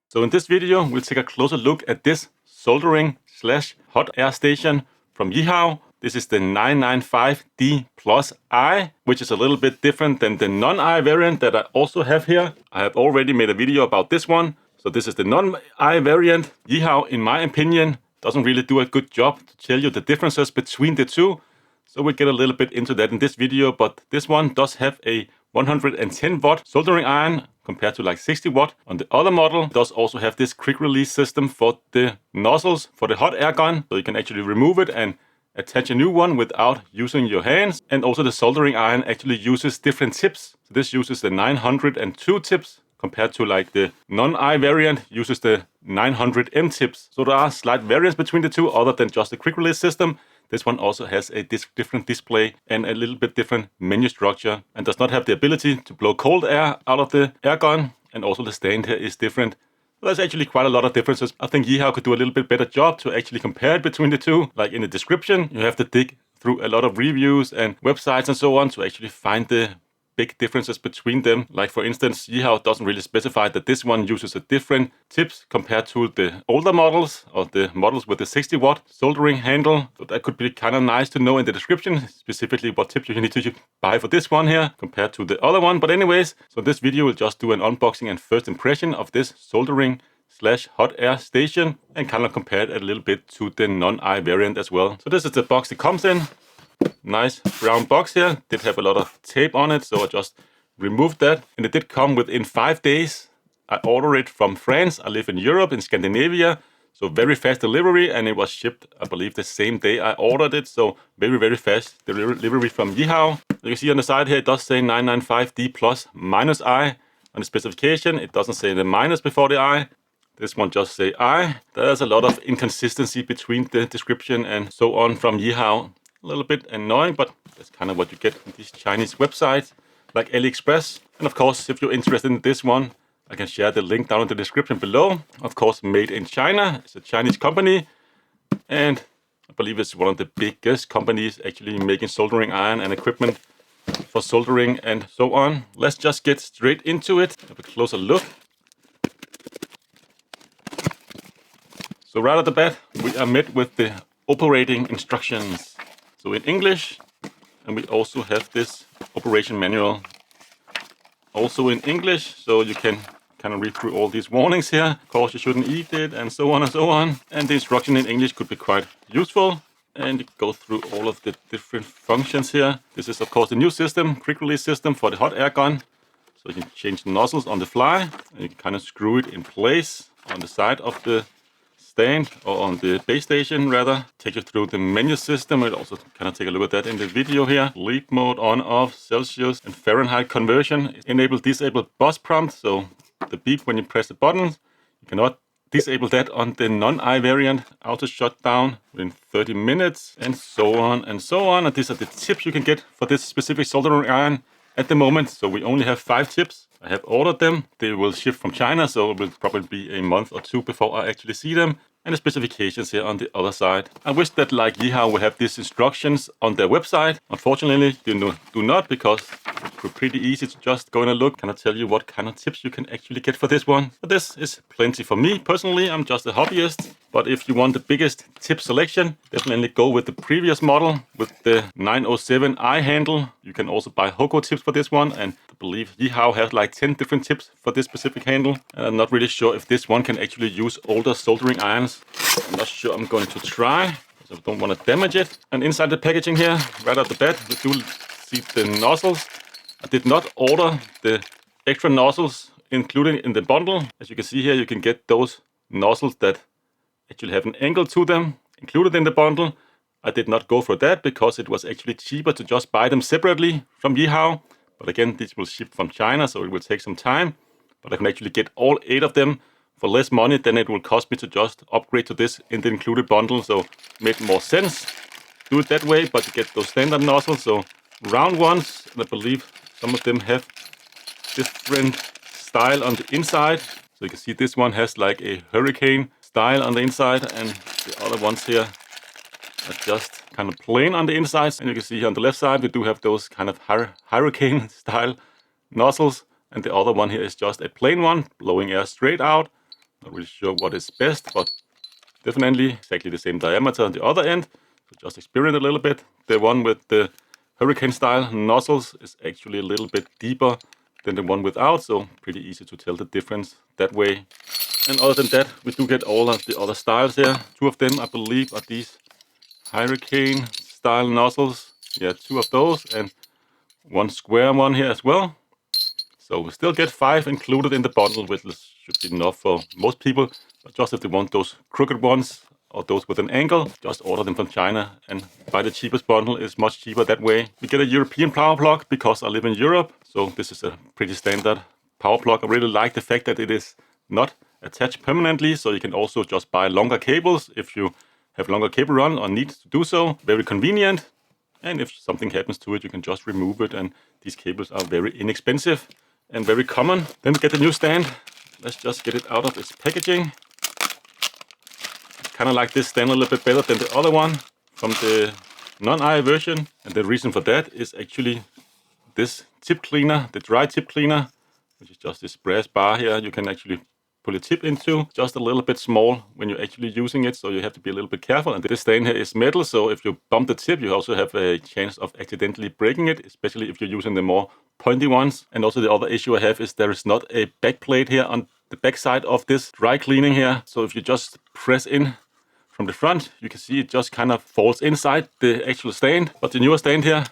So in this video, we'll take a closer look at this soldering / hot air station from Yeehao. This is the 995D+I, which is a little bit different than the non-I variant that I also have here. I have already made a video about this one. So this is the non-I variant. Yeehao, in my opinion, doesn't really do a good job to tell you the differences between the two. So we'll get a little bit into that in this video, but this one does have a 110 watt soldering iron compared to like 60 watt on the other model. It does also have this quick release system for the nozzles for the hot air gun, so you can actually remove it and attach a new one without using your hands. And also the soldering iron actually uses different tips. So this uses the 902 tips compared to like the non-I variant uses the 900M tips. So there are slight variants between the two other than just the quick release system. This one also has a different display and a little bit different menu structure and does not have the ability to blow cold air out of the air gun. And also the stand here is different. So there's actually quite a lot of differences. I think Yeehao could do a little bit better job to actually compare it between the two. Like in the description, you have to dig through a lot of reviews and websites and so on to actually find the big differences between them. Like for instance, Yeehao doesn't really specify that this one uses a different tips compared to the older models or the models with the 60 watt soldering handle. So that could be kind of nice to know in the description, specifically what tips you need to buy for this one here compared to the other one. But anyways, so this video will just do an unboxing and first impression of this soldering / hot air station and kind of compare it a little bit to the non-I variant as well. So this is the box it comes in. Nice brown box here. Did have a lot of tape on it, so I just removed that. And it did come within 5 days. I ordered it from France. I live in Europe, in Scandinavia. So very fast delivery, and it was shipped, I believe, the same day I ordered it. So very, very fast delivery from Yeehao. You can see on the side here, it does say 995D+- on the specification. It doesn't say the minus before the I. This one just say I. There's a lot of inconsistency between the description and so on from Yeehao. A little bit annoying, but that's kind of what you get from these Chinese websites like AliExpress. And of course, if you're interested in this one, I can share the link down in the description below. Of course, made in China. It's a Chinese company, and I believe it's one of the biggest companies actually making soldering iron and equipment for soldering and so on. Let's just get straight into it. Have a closer look. So right at the bat, we are met with the operating instructions. So in English, and we also have this operation manual also in English, so you can kind of read through all these warnings here. Of course, you shouldn't eat it and so on and so on. And the instruction in English could be quite useful. And you go through all of the different functions here. This is of course the new system, quick release system for the hot air gun. So you can change the nozzles on the fly, and you can kind of screw it in place on the side of the stand or on the base station rather. Take you through the menu system. We'll also kind of take a look at that in the video here. Sleep mode, on, off, Celsius and Fahrenheit conversion. Enable, disable bus prompt. So the beep when you press the buttons. You cannot disable that on the non-I variant. Auto shutdown within 30 minutes and so on and so on. And these are the tips you can get for this specific soldering iron at the moment. So we only have 5 tips. I have ordered them. They will ship from China, so it will probably be a month or two before I actually see them. And the specifications here on the other side. I wish that like Yeehao would have these instructions on their website. Unfortunately, they do not, because it's pretty easy to just go and look. Can I tell you what kind of tips you can actually get for this one? But this is plenty for me personally. I'm just a hobbyist. But if you want the biggest tip selection, definitely go with the previous model with the 907i handle. You can also buy Hoku tips for this one, and I believe Yeehao has like 10 different tips for this specific handle. And I'm not really sure if this one can actually use older soldering irons. I'm not sure I'm going to try, because I don't want to damage it. And inside the packaging here, right at the back, we do see the nozzles. I did not order the extra nozzles included in the bundle. As you can see here, you can get those nozzles that actually have an angle to them included in the bundle. I did not go for that because it was actually cheaper to just buy them separately from Yeehao. But again, this will ship from China, so it will take some time. But I can actually get all 8 of them for less money than it will cost me to just upgrade to this in the included bundle. So it made more sense. Do it that way, but you get those standard nozzles, so round ones. And I believe some of them have different style on the inside. So you can see this one has like a hurricane style on the inside, and the other ones here are just kind of plain on the inside. And you can see here on the left side, we do have those kind of hurricane style nozzles, and the other one here is just a plain one, blowing air straight out. Not really sure what is best, but definitely exactly the same diameter on the other end. So just experiment a little bit. The one with the hurricane style nozzles is actually a little bit deeper than the one without, so pretty easy to tell the difference that way. And other than that, we do get all of the other styles here. Two of them, I believe, are these hurricane style nozzles. Yeah, two of those, and one square one here as well. So we still get 5 included in the bundle, which should be enough for most people. But just if they want those crooked ones or those with an angle, just order them from China and buy the cheapest bundle. It's much cheaper that way. We get a European power plug because I live in Europe. So this is a pretty standard power plug. I really like the fact that it is not attached permanently. So you can also just buy longer cables if you have longer cable run or need to do so. Very convenient. And if something happens to it, you can just remove it. And these cables are very inexpensive and very common. Then we get the new stand. Let's just get it out of its packaging. Kind of like this stand a little bit better than the other one from the non-I version. And the reason for that is actually this tip cleaner, the dry tip cleaner, which is just this brass bar here. You can actually pull a tip into, just a little bit small when you're actually using it, so you have to be a little bit careful. And this stand here is metal, so if you bump the tip, you also have a chance of accidentally breaking it, especially if you're using the more pointy ones. And also the other issue I have is there is not a back plate here on the back side of this dry cleaning here. So if you just press in from the front, you can see it just kind of falls inside the actual stand. But the newer stand here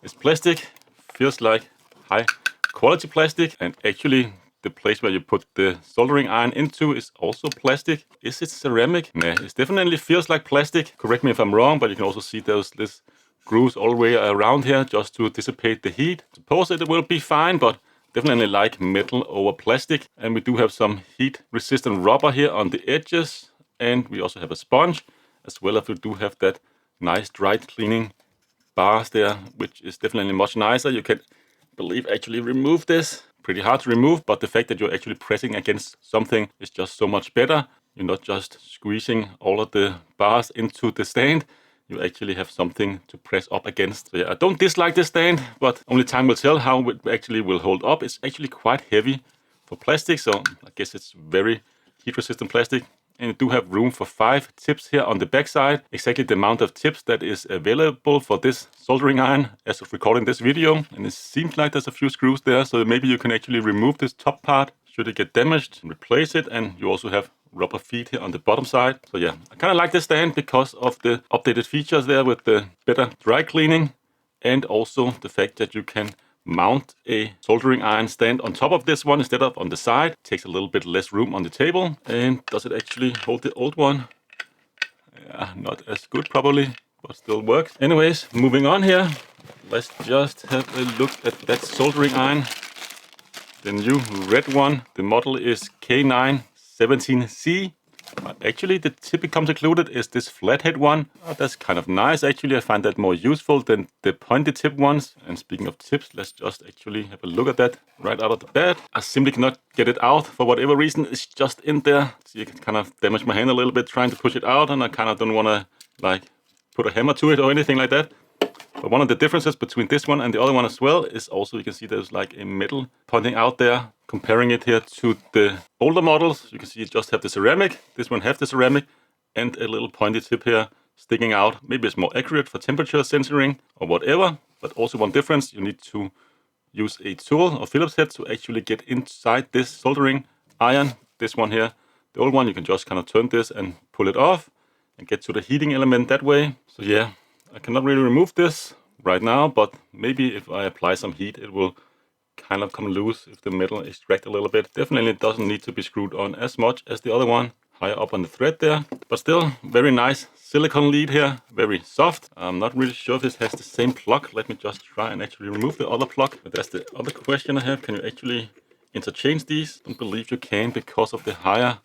is plastic, feels like high quality plastic, and actually the place where you put the soldering iron into is also plastic. Is it ceramic? Nah, it definitely feels like plastic. Correct me if I'm wrong, but you can also see this grooves all the way around here just to dissipate the heat. Suppose it will be fine, but definitely like metal over plastic. And we do have some heat resistant rubber here on the edges. And we also have a sponge, as well as we do have that nice dry cleaning bars there, which is definitely much nicer. You can, I believe, actually remove this. Pretty hard to remove, but the fact that you're actually pressing against something is just so much better. You're not just squeezing all of the bars into the stand. You actually have something to press up against. So yeah, I don't dislike this stand, but only time will tell how it actually will hold up. It's actually quite heavy for plastic, so I guess it's very heat resistant plastic. And you do have room for 5 tips here on the back side. Exactly the amount of tips that is available for this soldering iron as of recording this video. And it seems like there's a few screws there, so maybe you can actually remove this top part should it get damaged and replace it. And you also have rubber feet here on the bottom side. So yeah, I kind of like this stand because of the updated features there with the better dry cleaning, and also the fact that you can mount a soldering iron stand on top of this one instead of on the side. It takes a little bit less room on the table. And does it actually hold the old one? Yeah, not as good probably, but still works. Anyways, moving on here. Let's just have a look at that soldering iron. The new red one. The model is K917C. Actually, the tip it comes included is this flathead one. That's kind of nice. Actually, I find that more useful than the pointy tip ones. And speaking of tips, let's just actually have a look at that right out of the bat. I simply cannot get it out for whatever reason. It's just in there. So you can kind of damage my hand a little bit trying to push it out, and I kind of don't want to like put a hammer to it or anything like that. But one of the differences between this one and the other one as well is also you can see there's like a metal pointing out there. Comparing it here to the older models, you can see you just have the ceramic. This one has the ceramic and a little pointy tip here sticking out. Maybe it's more accurate for temperature sensoring or whatever. But also one difference, you need to use a tool or Phillips head to actually get inside this soldering iron. This one here, the old one, you can just kind of turn this and pull it off and get to the heating element that way. So yeah, I cannot really remove this right now, but maybe if I apply some heat, it will kind of come loose if the metal is extract a little bit. Definitely doesn't need to be screwed on as much as the other one, higher up on the thread there. But still, very nice silicone lead here, very soft. I'm not really sure if this has the same plug. Let me just try and actually remove the other plug. But that's the other question I have. Can you actually interchange these? Don't believe you can because of the higher.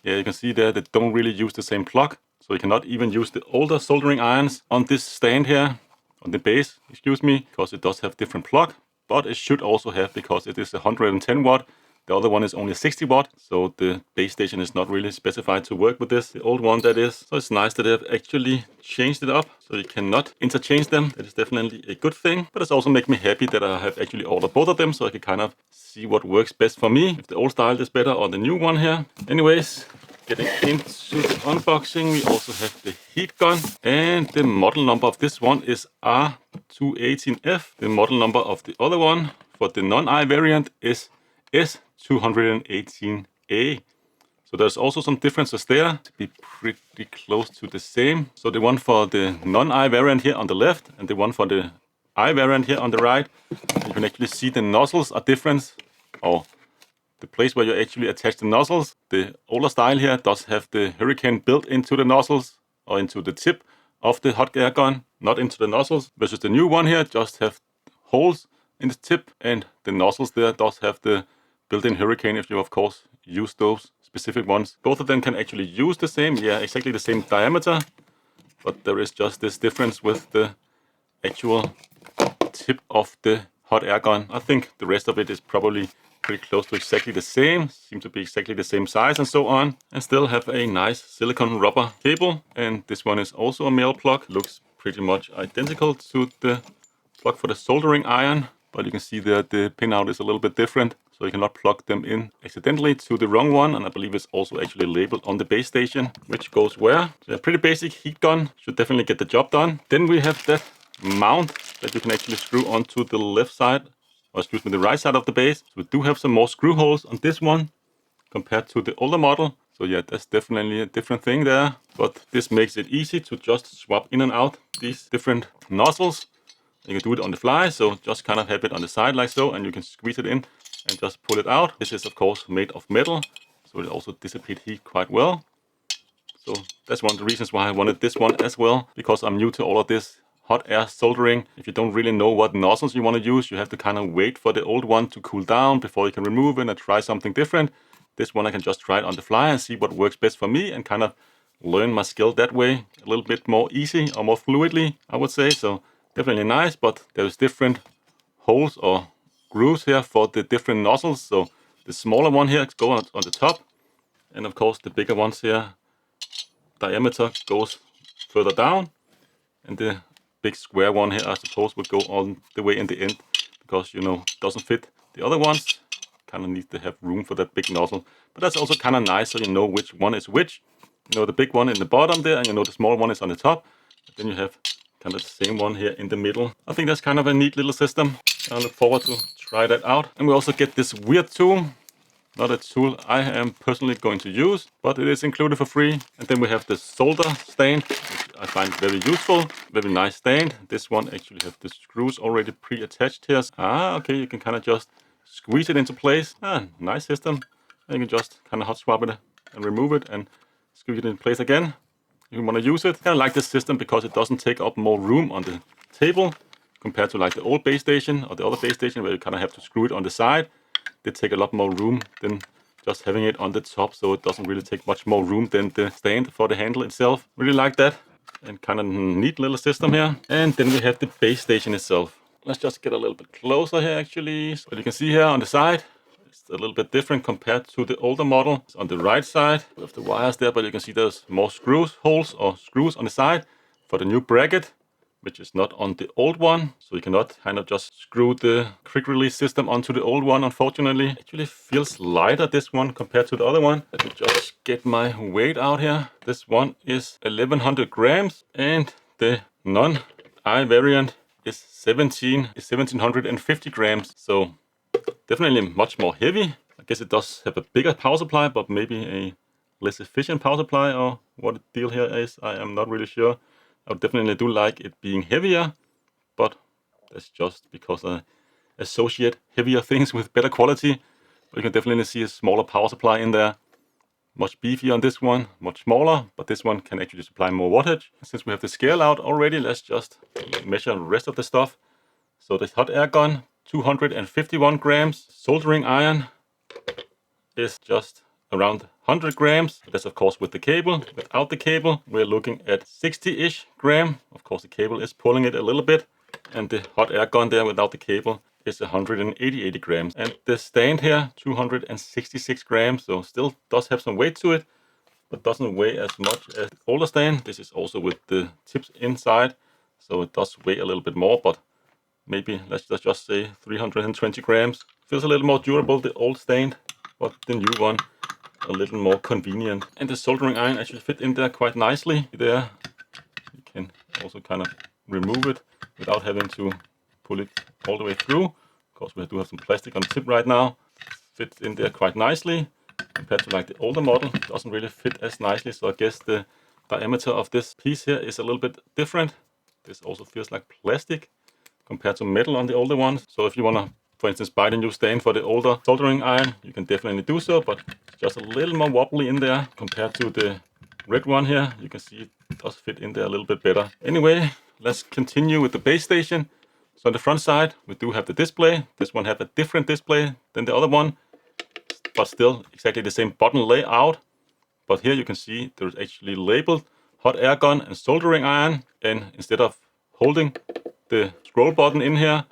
Yeah, you can see there they don't really use the same plug. So you cannot even use the older soldering irons on this stand here, on the base, excuse me, because it does have different plug. But it should also have, because it is 110 watt, The other one is only 60 watt, so the base station is not really specified to work with this. The old one, that is. So it's nice that they have actually changed it up, so you cannot interchange them. That is definitely a good thing. But it's also make me happy that I have actually ordered both of them, so I can kind of see what works best for me. If the old style is better or the new one here. Anyways, getting into the unboxing, we also have the heat gun. And the model number of this one is R218F. The model number of the other one for the non-I variant is S218A. So there's also some differences there to be pretty close to the same. So the one for the non-I variant here on the left and the one for the I variant here on the right, you can actually see the nozzles are different, or the place where you actually attach the nozzles. The older style here does have the Hurricane built into the nozzles or into the tip of the hot air gun, not into the nozzles, versus the new one here just have holes in the tip, and the nozzles there does have the built-in Hurricane if you of course use those specific ones. Both of them can actually use the same, exactly the same diameter, but there is just this difference with the actual tip of the hot air gun. I think the rest of it is probably pretty close to exactly the same, seem to be exactly the same size and so on, and still have a nice silicone rubber cable. And this one is also a male plug, looks pretty much identical to the plug for the soldering iron, but you can see that the pinout is a little bit different, so you cannot plug them in accidentally to the wrong one. And I believe it's also actually labeled on the base station which goes where. So a pretty basic heat gun, should definitely get the job done. Then we have that mount that you can actually screw onto the left side, or excuse me, the right side of the base. So we do have some more screw holes on this one compared to the older model. So yeah, that's definitely a different thing there, but this makes it easy to just swap in and out these different nozzles. You can do it on the fly, so just kind of have it on the side like so, and you can squeeze it in and just pull it out. This is of course made of metal, so it also dissipates heat quite well. So that's one of the reasons why I wanted this one as well, because I'm new to all of this hot air soldering. If you don't really know what nozzles you want to use, you have to kind of wait for the old one to cool down before you can remove it and try something different. This one I can just try it on the fly and see what works best for me, and kind of learn my skill that way a little bit more easy or more fluidly, I would say. So definitely nice, but there's different holes or grooves here for the different nozzles. So the smaller one here goes on the top, and of course the bigger ones here, diameter goes further down, and the big square one here I suppose would go all the way in the end, because doesn't fit the other ones. Kind of need to have room for that big nozzle, but that's also kind of nice, so you know which one is which. The big one in the bottom there, and the small one is on the top. Then you have kind of the same one here in the middle. I think that's kind of a neat little system. I look forward to try that out. And we also get this weird tool. Not a tool I am personally going to use, but it is included for free. And then we have the solder stand, which I find very useful. Very nice stand. This one actually has the screws already pre-attached here. Okay, you can kind of just squeeze it into place. Nice system. And you can just kind of hot swap it and remove it and squeeze it in place again if you want to use it. I like this system because it doesn't take up more room on the table compared to like the old base station or the other base station where you kind of have to screw it on the side. They take a lot more room than just having it on the top, so it doesn't really take much more room than the stand for the handle itself. Really like that, and kind of neat little system here. And then we have the base station itself. Let's just get a little bit closer here actually. So you can see here on the side, it's a little bit different compared to the older model. It's on the right side with the wires there, but you can see there's more screws holes or screws on the side for the new bracket, which is not on the old one. So you cannot kind of just screw the quick release system onto the old one, unfortunately. It actually feels lighter, this one, compared to the other one. Let me just get my weight out here. This one is 1100 grams, and the non-I variant is 1750 grams. So definitely much more heavy. I guess it does have a bigger power supply, but maybe a less efficient power supply, or what the deal here is. I am not really sure. I definitely do like it being heavier, but that's just because I associate heavier things with better quality. But you can definitely see a smaller power supply in there. Much beefier on this one, much smaller, but this one can actually supply more wattage. Since we have the scale out already, let's just measure the rest of the stuff. So the hot air gun, 251 grams. Soldering iron is just around 100 grams. That's of course with the cable. Without the cable, we're looking at 60-ish gram. Of course the cable is pulling it a little bit. And the hot air gun there without the cable is 180 grams. And the stand here, 266 grams. So still does have some weight to it, but doesn't weigh as much as the older stand. This is also with the tips inside, so it does weigh a little bit more, but maybe let's just say 320 grams. Feels a little more durable, the old stand, but the new one a little more convenient. And the soldering iron actually fit in there quite nicely. There, you can also kind of remove it without having to pull it all the way through. Of course, we do have some plastic on the tip right now. Fits in there quite nicely. Compared to like the older model, it doesn't really fit as nicely. So I guess the diameter of this piece here is a little bit different. This also feels like plastic compared to metal on the older ones. So if you want to, for instance, buy the new stand for the older soldering iron, you can definitely do so, but it's just a little more wobbly in there compared to the red one here. You can see it does fit in there a little bit better. Anyway, let's continue with the base station. So on the front side, we do have the display. This one has a different display than the other one, but still exactly the same button layout. But here you can see there's actually labeled hot air gun and soldering iron. And instead of holding the scroll button in here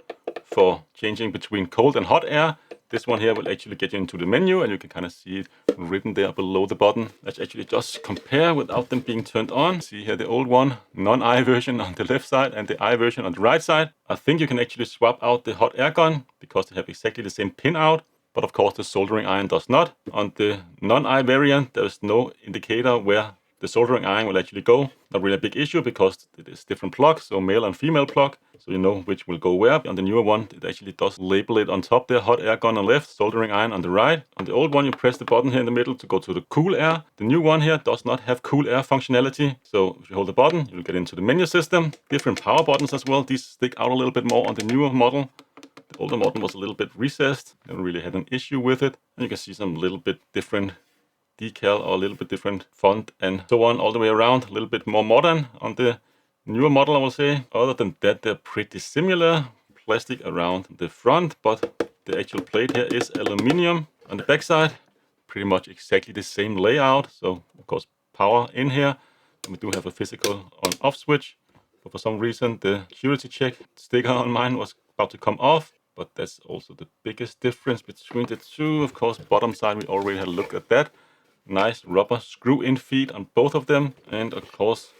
for changing between cold and hot air, this one here will actually get you into the menu, and you can kind of see it written there below the button. Let's actually just compare without them being turned on. See here the old one, non-I version on the left side and the I version on the right side. I think you can actually swap out the hot air gun because they have exactly the same pin out. But of course the soldering iron does not. On the non-I variant, there is no indicator where the soldering iron will actually go. Not really a big issue because it is different plugs, so male and female plug, so you know which will go where. On the newer one, it actually does label it on top there, hot air gun on the left, soldering iron on the right. On the old one, you press the button here in the middle to go to the cool air. The new one here does not have cool air functionality. So if you hold the button, you'll get into the menu system. Different power buttons as well. These stick out a little bit more on the newer model. The older model was a little bit recessed. Never really had an issue with it. And you can see some little bit different decal or a little bit different font and so on all the way around. A little bit more modern on the newer model, I will say. Other than that, they're pretty similar. Plastic around the front, but the actual plate here is aluminium. On the back side, pretty much exactly the same layout. So of course power in here. And we do have a physical on-off switch. But for some reason the security check sticker on mine was about to come off. But that's also the biggest difference between the two. Of course, bottom side, we already had a look at that. Nice rubber screw-in feet on both of them. And of course,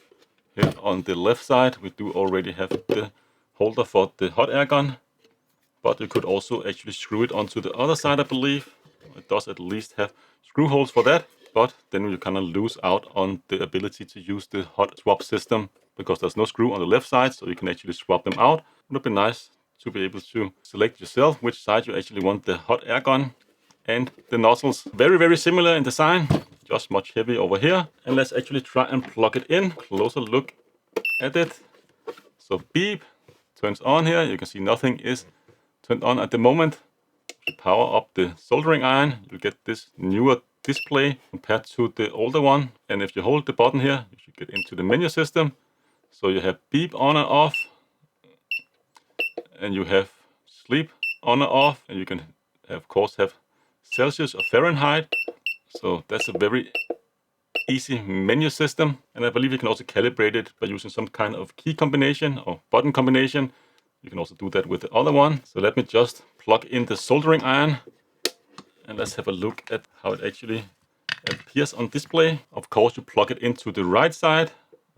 here on the left side, we do already have the holder for the hot air gun. But you could also actually screw it onto the other side, I believe. It does at least have screw holes for that. But then you kind of lose out on the ability to use the hot swap system because there's no screw on the left side, so you can actually swap them out. It would be nice to be able to select yourself which side you actually want the hot air gun. And the nozzles, very, very similar in design, just much heavier over here. And let's actually try and plug it in. Closer look at it. So beep, turns on here. You can see nothing is turned on at the moment. If you power up the soldering iron, you get this newer display compared to the older one. And if you hold the button here, you should get into the menu system. So you have beep on and off. And you have sleep on and off. And you can, of course, have Celsius or Fahrenheit. So that's a very easy menu system. And I believe you can also calibrate it by using some kind of key combination or button combination. You can also do that with the other one. So let me just plug in the soldering iron. And let's have a look at how it actually appears on display. Of course, you plug it into the right side.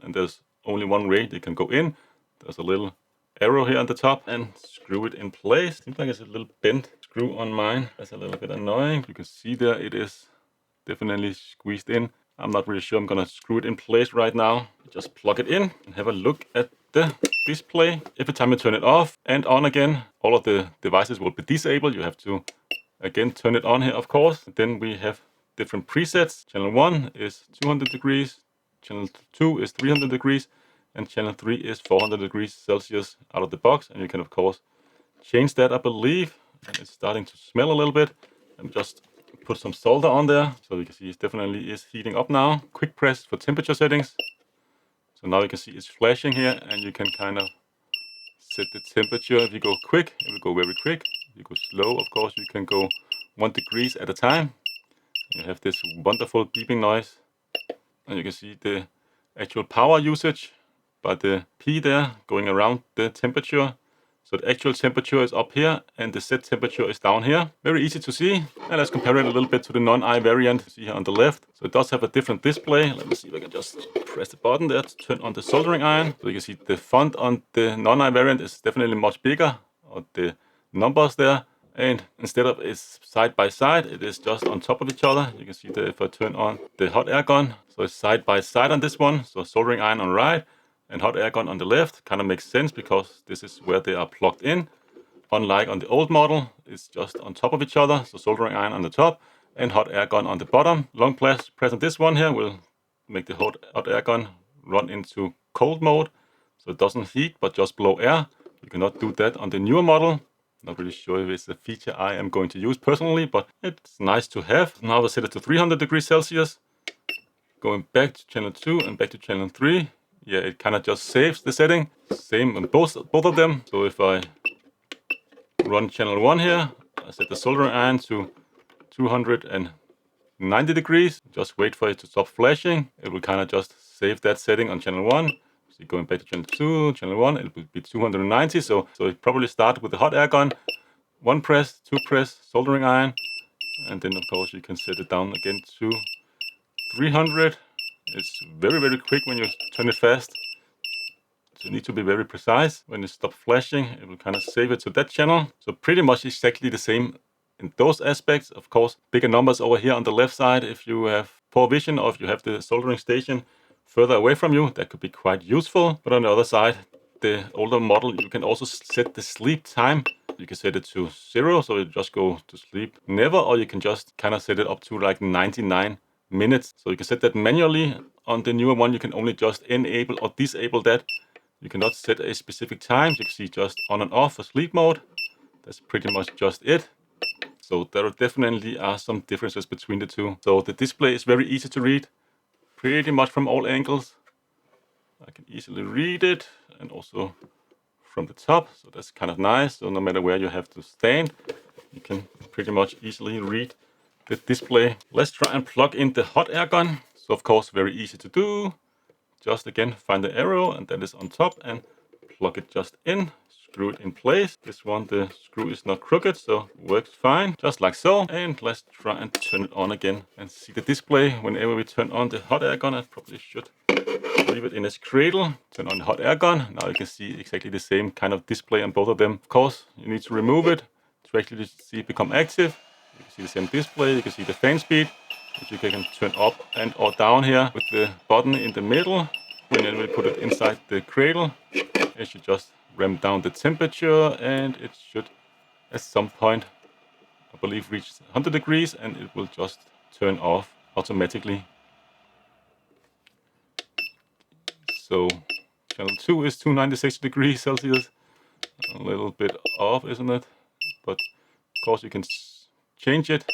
And there's only one way they can go in. There's a little arrow here on the top and screw it in place. Seems like it's a little bent screw on mine. That's a little bit annoying. You can see there it is definitely squeezed in. I'm not really sure I'm gonna screw it in place right now. Just plug it in and have a look at the display. Every time you turn it off and on again, all of the devices will be disabled. You have to again turn it on here, of course. And then we have different presets. Channel 1 is 200 degrees. Channel 2 is 300 degrees. And channel 3 is 400 degrees Celsius out of the box. And you can, of course, change that, I believe. And it's starting to smell a little bit. And just put some solder on there. So you can see it definitely is heating up now. Quick press for temperature settings. So now you can see it's flashing here. And you can kind of set the temperature. If you go quick, it will go very quick. If you go slow, of course, you can go 1 degree at a time. You have this wonderful beeping noise. And you can see the actual power usage by the P there going around the temperature. So the actual temperature is up here and the set temperature is down here. Very easy to see. And let's compare it a little bit to the non-I variant. See here on the left. So it does have a different display. Let me see if I can just press the button there to turn on the soldering iron. So you can see the font on the non-I variant is definitely much bigger. Or the numbers there. And instead of it's side by side, it is just on top of each other. You can see that if I turn on the hot air gun. So it's side by side on this one. So soldering iron on right and hot air gun on the left. Kind of makes sense because this is where they are plugged in. Unlike on the old model, it's just on top of each other. So soldering iron on the top and hot air gun on the bottom. Long press on this one here will make the hot air gun run into cold mode. So it doesn't heat but just blow air. You cannot do that on the newer model. Not really sure if it's a feature I am going to use personally, but it's nice to have. Now I'll set it to 300 degrees Celsius. Going back to channel 2 and back to channel 3. Yeah, it kind of just saves the setting. Same on both of them. So if I run channel 1 here, I set the soldering iron to 290 degrees. Just wait for it to stop flashing. It will kind of just save that setting on channel 1. So going back to channel 2, channel 1, it will be 290. So it probably start with the hot air gun. 1 press, 2 press, soldering iron. And then of course you can set it down again to 300. It's very, very quick when you turn it fast. So you need to be very precise. When it stops flashing, it will kind of save it to that channel. So pretty much exactly the same in those aspects. Of course, bigger numbers over here on the left side. If you have poor vision or if you have the soldering station further away from you, that could be quite useful. But on the other side, the older model, you can also set the sleep time. You can set it to 0, so you just go to sleep never, or you can just kind of set it up to like 99 minutes. So you can set that manually. On the newer one, you can only just enable or disable that. You cannot set a specific time. You can see just on and off for sleep mode. That's pretty much just it. So there definitely are some differences between the two. So the display is very easy to read, pretty much from all angles. I can easily read it, and also from the top. So that's kind of nice. So no matter where you have to stand, you can pretty much easily read the display. Let's try and plug in the hot air gun. So of course, very easy to do. Just again, find the arrow and that is on top and plug it just in. Screw it in place. This one, the screw is not crooked, so works fine. Just like so. And let's try and turn it on again and see the display. Whenever we turn on the hot air gun, I probably should leave it in its cradle. Turn on the hot air gun. Now you can see exactly the same kind of display on both of them. Of course, you need to remove it to actually see it become active. You can see the same display. You can see the fan speed, which you can turn up and or down here with the button in the middle. Whenever we put it inside the cradle, it should just ramp down the temperature, and it should at some point, I believe, reach 100 degrees, and it will just turn off automatically. So channel 2 is 296 degrees Celsius. A little bit off, isn't it? But of course you can change it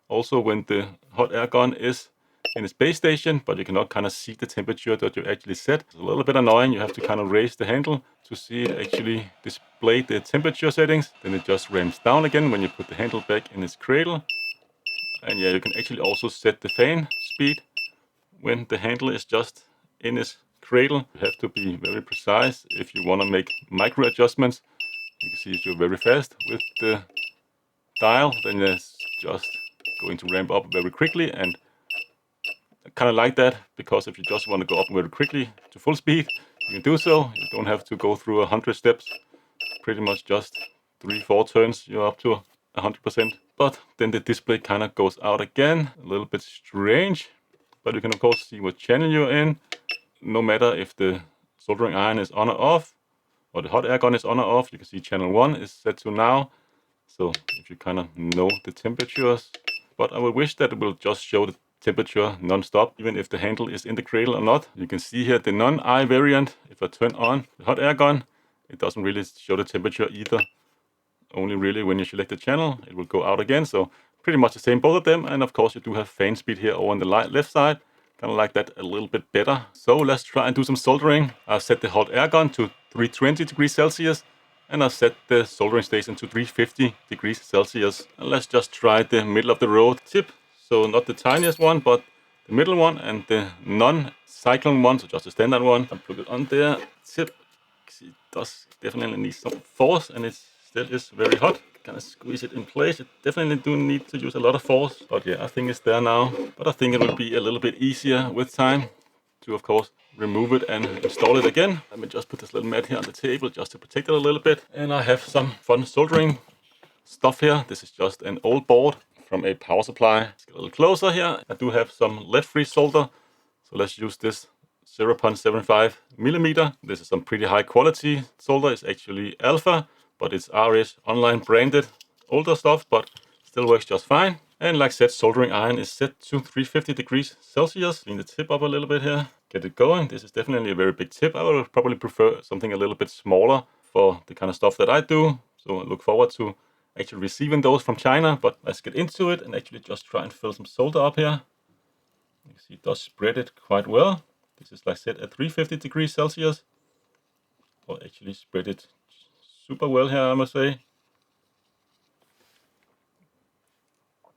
also when the hot air gun is in its base station, but you cannot kind of see the temperature that you actually set. It's a little bit annoying. You have to kind of raise the handle to see it actually display the temperature settings. Then it just ramps down again when you put the handle back in its cradle. And yeah, you can actually also set the fan speed when the handle is just in its cradle. You have to be very precise if you want to make micro adjustments. You can see if you're very fast with the dial, then it's just going to ramp up very quickly, and I kind of like that, because if you just want to go up very quickly to full speed, you can do so. You don't have to go through 100 steps. Pretty much just 3-4 turns, you're up to 100%. But then the display kind of goes out again. A little bit strange, but you can of course see what channel you're in. No matter if the soldering iron is on or off, or the hot air gun is on or off, you can see channel 1 is set to now. So if you kind of know the temperatures, but I would wish that it will just show the temperature non-stop, even if the handle is in the cradle or not. You can see here the non-I variant. If I turn on the hot air gun, it doesn't really show the temperature either. Only really when you select the channel, it will go out again. So pretty much the same, both of them. And of course you do have fan speed here over on the left side. Kind of like that a little bit better. So let's try and do some soldering. I've set the hot air gun to 320 degrees Celsius. And I've set the soldering station to 350 degrees Celsius. And let's just try the middle of the road tip. So not the tiniest one, but the middle one and the non-cyclone one, so just the standard one. I'll put it on there. Tip it does definitely need some force, and it still is very hot. Kind of squeeze it in place. It definitely do need to use a lot of force, but yeah, I think it's there now. But I think it will be a little bit easier with time to, of course, remove it and install it again. Let me just put this little mat here on the table just to protect it a little bit. And I have some fun soldering stuff here. This is just an old board from a power supply. Let's get a little closer here. I do have some lead-free solder, so let's use this 0.75 millimeter. This is some pretty high quality solder. It's actually alpha, but it's RS online branded older stuff, but still works just fine. And like I said, soldering iron is set to 350 degrees Celsius. Clean the tip up a little bit here, get it going. This is definitely a very big tip. I would probably prefer something a little bit smaller for the kind of stuff that I do. So I look forward to actually receiving those from China, but let's get into it and actually just try and fill some solder up here. You can see it does spread it quite well. This is like set at 350 degrees Celsius. Or actually spread it super well here, I must say.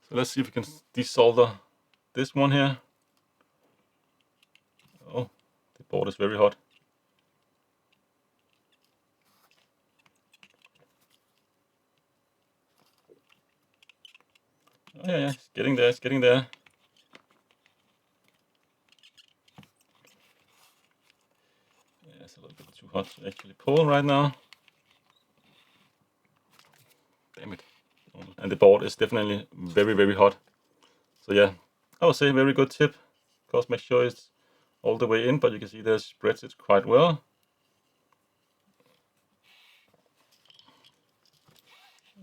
So let's see if we can desolder this one here. Oh, the board is very hot. Oh yeah, it's getting there, it's getting there. Yeah, it's a little bit too hot to actually pull right now. Damn it. And the board is definitely very, very hot. So yeah, I would say very good tip. Of course, make sure it's all the way in, but you can see there spreads it quite well.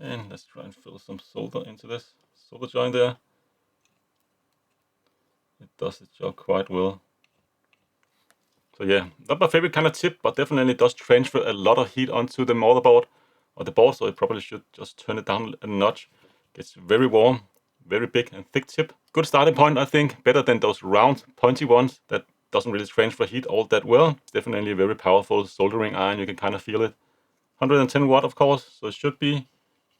And let's try and fill some solder into this solder joint there. It does its job quite well. So yeah, not my favorite kind of tip, but definitely does transfer a lot of heat onto the motherboard or the board, so I probably should just turn it down a notch. Gets very warm, very big and thick tip. Good starting point, I think. Better than those round, pointy ones that doesn't really transfer heat all that well. Definitely a very powerful soldering iron. You can kind of feel it. 110 watt, of course, so it should be.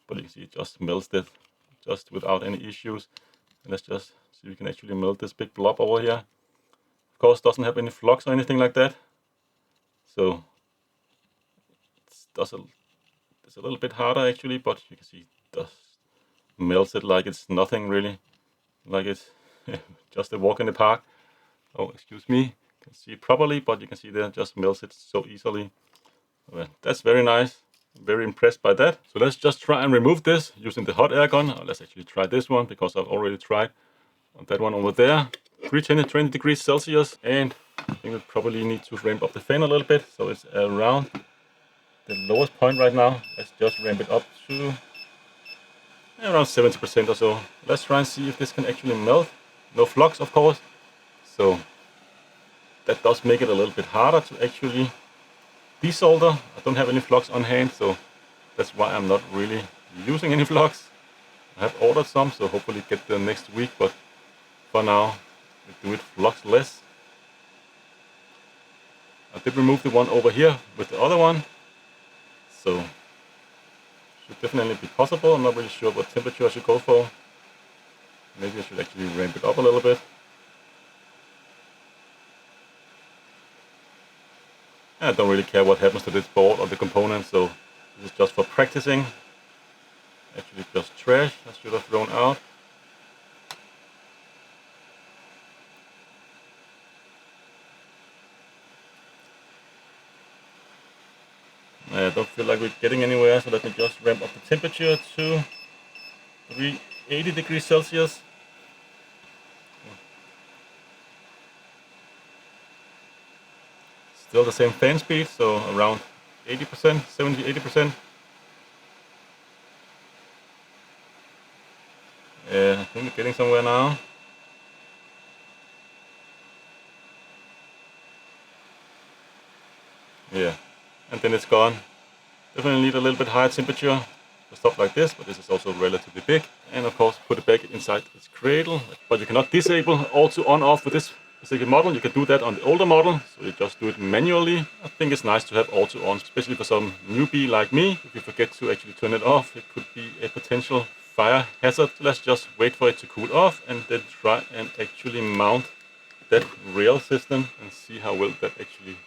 But you can see it just melts it just without any issues. And let's just see if we can actually melt this big blob over here. Of course, doesn't have any flux or anything like that. So it's a little bit harder actually, but you can see it does melts it like it's nothing really. Like it's just a walk in the park. Oh, excuse me. You can see it properly, but you can see there just melts it so easily. Well, that's very nice. I'm very impressed by that. So let's just try and remove this using the hot air gun. Let's actually try this one because I've already tried that one over there. 320 degrees Celsius, and I think we probably need to ramp up the fan a little bit. So it's around the lowest point right now. Let's just ramp it up to around 70% or so. Let's try and see if this can actually melt. No flux, of course. So that does make it a little bit harder to actually desolder. I don't have any flux on hand, so that's why I'm not really using any flux. I have ordered some, so hopefully get them next week, but for now we do it fluxless. I did remove the one over here with the other one, so should definitely be possible. I'm not really sure what temperature I should go for. Maybe I should actually ramp it up a little bit. I don't really care what happens to this board or the components, so this is just for practicing. Actually just trash I should have thrown out. I don't feel like we're getting anywhere, so let me just ramp up the temperature to 380 degrees Celsius. Still the same fan speed, so around 80%, 70-80%. Yeah, I think we're getting somewhere now. Yeah, and then it's gone. Definitely need a little bit higher temperature for stuff like this, but this is also relatively big. And of course, put it back inside its cradle. But you cannot disable auto on off with this specific model. You can do that on the older model, so you just do it manually. I think it's nice to have auto on, especially for some newbie like me. If you forget to actually turn it off, it could be a potential fire hazard. So let's just wait for it to cool off and then try and actually mount that rail system and see how well that actually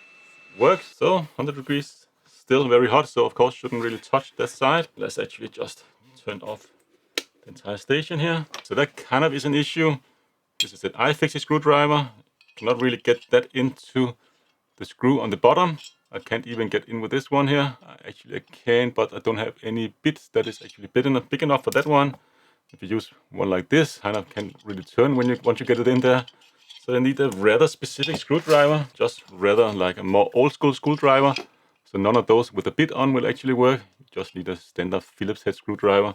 works. So 100 degrees still very hot, so of course shouldn't really touch that side. Let's actually just turn off the entire station here. So that kind of is an issue. This is an iFixit screwdriver. Cannot really get that into the screw on the bottom. I can't even get in with this one here. I can, but I don't have any bits that is actually big enough for that one. If you use one like this, kind of can really turn once you get it in there. So you need a rather specific screwdriver, just rather like a more old school screwdriver. So none of those with a bit on will actually work. You just need a standard Phillips head screwdriver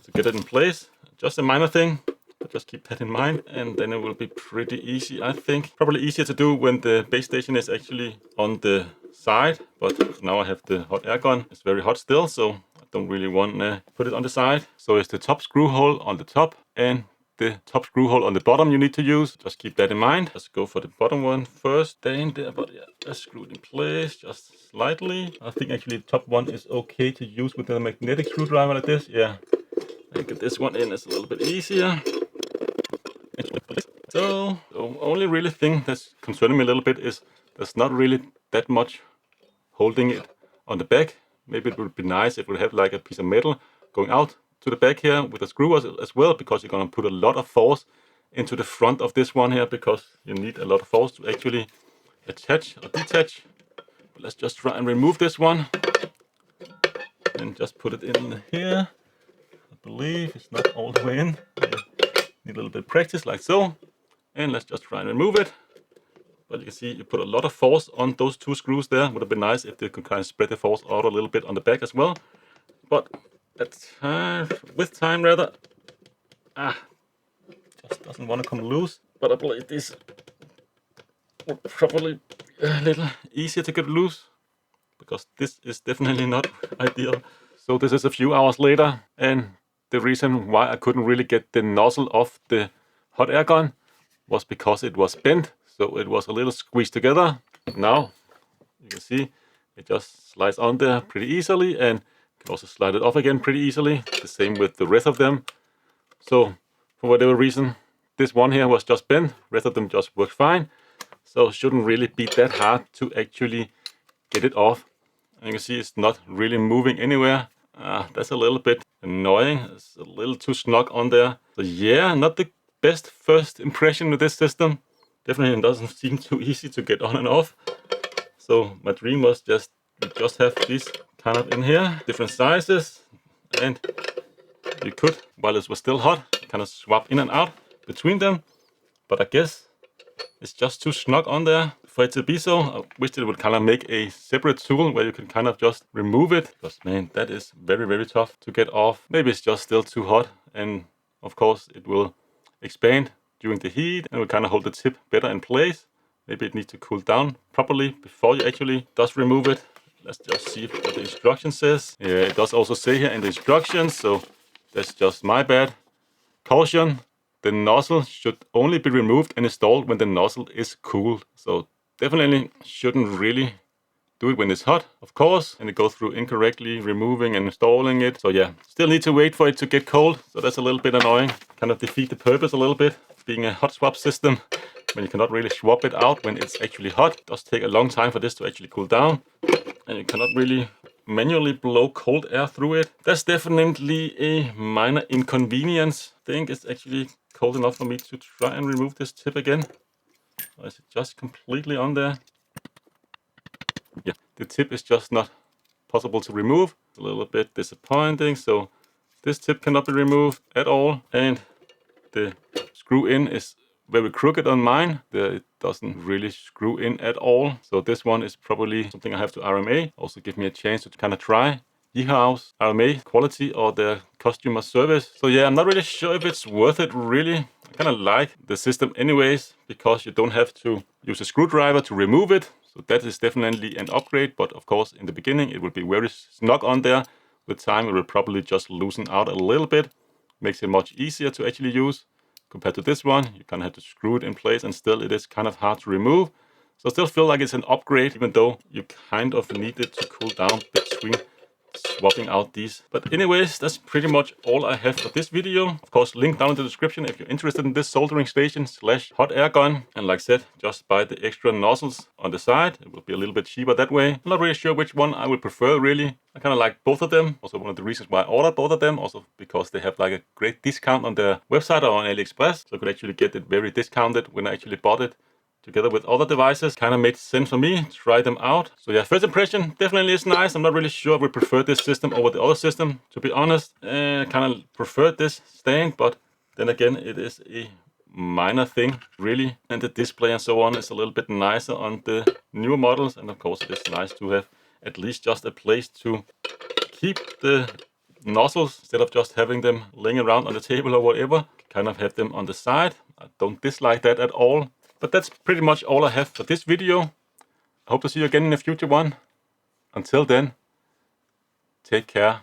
to get it in place. Just a minor thing, but just keep that in mind, and then it will be pretty easy, I think. Probably easier to do when the base station is actually on the side, but now I have the hot air gun. It's very hot still, so I don't really want to put it on the side. So it's the top screw hole on the top and the top screw hole on the bottom you need to use. Just keep that in mind. Let's go for the bottom one first. Stay in there, but yeah, let's screw it in place just slightly. I think actually the top one is okay to use with a magnetic screwdriver like this. Yeah, I get this one in, it's a little bit easier. So the only really thing that's concerning me a little bit is there's not really that much holding it on the back. Maybe it would be nice if we have like a piece of metal going out to the back here with a screw as well, because you're going to put a lot of force into the front of this one here, because you need a lot of force to actually attach or detach. But let's just try and remove this one and just put it in here. I believe it's not all the way in. Need a little bit of practice like so. And let's just try and remove it. But you can see you put a lot of force on those two screws there. Would have been nice if they could kind of spread the force out a little bit on the back as well. But with time rather, just doesn't want to come loose. But I believe this will probably be a little easier to get loose, because this is definitely not ideal. So this is a few hours later, and the reason why I couldn't really get the nozzle off the hot air gun was because it was bent, so it was a little squeezed together. Now you can see it just slides on there pretty easily, and you can also slide it off again pretty easily. The same with the rest of them. So for whatever reason, this one here was just bent, rest of them just worked fine. So it shouldn't really be that hard to actually get it off. And you can see it's not really moving anywhere. That's a little bit annoying. It's a little too snug on there. So yeah, not the best first impression with this system. Definitely doesn't seem too easy to get on and off. So my dream was just have these kind of in here, different sizes, and you could, while it was still hot, kind of swap in and out between them. But I guess it's just too snug on there for it to be so. I wish it would kind of make a separate tool where you can kind of just remove it, because man, that is very, very tough to get off. Maybe it's just still too hot, and of course it will expand during the heat and will kind of hold the tip better in place. Maybe it needs to cool down properly before you actually just remove it. Let's just see what the instruction says. Yeah, it does also say here in the instructions, so that's just my bad. Caution, the nozzle should only be removed and installed when the nozzle is cool. So definitely shouldn't really do it when it's hot, of course, and it goes through incorrectly removing and installing it. So yeah, still need to wait for it to get cold. So that's a little bit annoying. Kind of defeat the purpose a little bit, being a hot swap system, when you cannot really swap it out when it's actually hot. It does take a long time for this to actually cool down, and you cannot really manually blow cold air through it. That's definitely a minor inconvenience. I think it's actually cold enough for me to try and remove this tip again. Or is it just completely on there? Yeah, the tip is just not possible to remove. It's a little bit disappointing. So this tip cannot be removed at all, and the screw in is very crooked on mine. It doesn't really screw in at all. So this one is probably something I have to RMA. Also give me a chance to kind of try Yeehao's RMA quality or their customer service. So yeah, I'm not really sure if it's worth it really. I kind of like the system anyways, because you don't have to use a screwdriver to remove it. So that is definitely an upgrade, but of course in the beginning it will be very snug on there. With time it will probably just loosen out a little bit. Makes it much easier to actually use. Compared to this one, you kind of have to screw it in place, and still it is kind of hard to remove. So I still feel like it's an upgrade, even though you kind of need it to cool down between swapping out these. But anyways, that's pretty much all I have for this video. Of course, link down in the description if you're interested in this soldering station / hot air gun. And like I said, just buy the extra nozzles on the side. It will be a little bit cheaper that way. I'm not really sure which one I would prefer really. I kind of like both of them. Also one of the reasons why I ordered both of them. Also because they have like a great discount on their website or on AliExpress. So I could actually get it very discounted when I actually bought it together with other devices. Kind of made sense for me to try them out. So yeah, first impression definitely is nice. I'm not really sure I would prefer this system over the other system, to be honest. I kind of prefer this stand, but then again, it is a minor thing really. And the display and so on is a little bit nicer on the newer models. And of course, it is nice to have at least just a place to keep the nozzles instead of just having them laying around on the table or whatever. Kind of have them on the side. I don't dislike that at all. But that's pretty much all I have for this video. I hope to see you again in a future one. Until then, take care.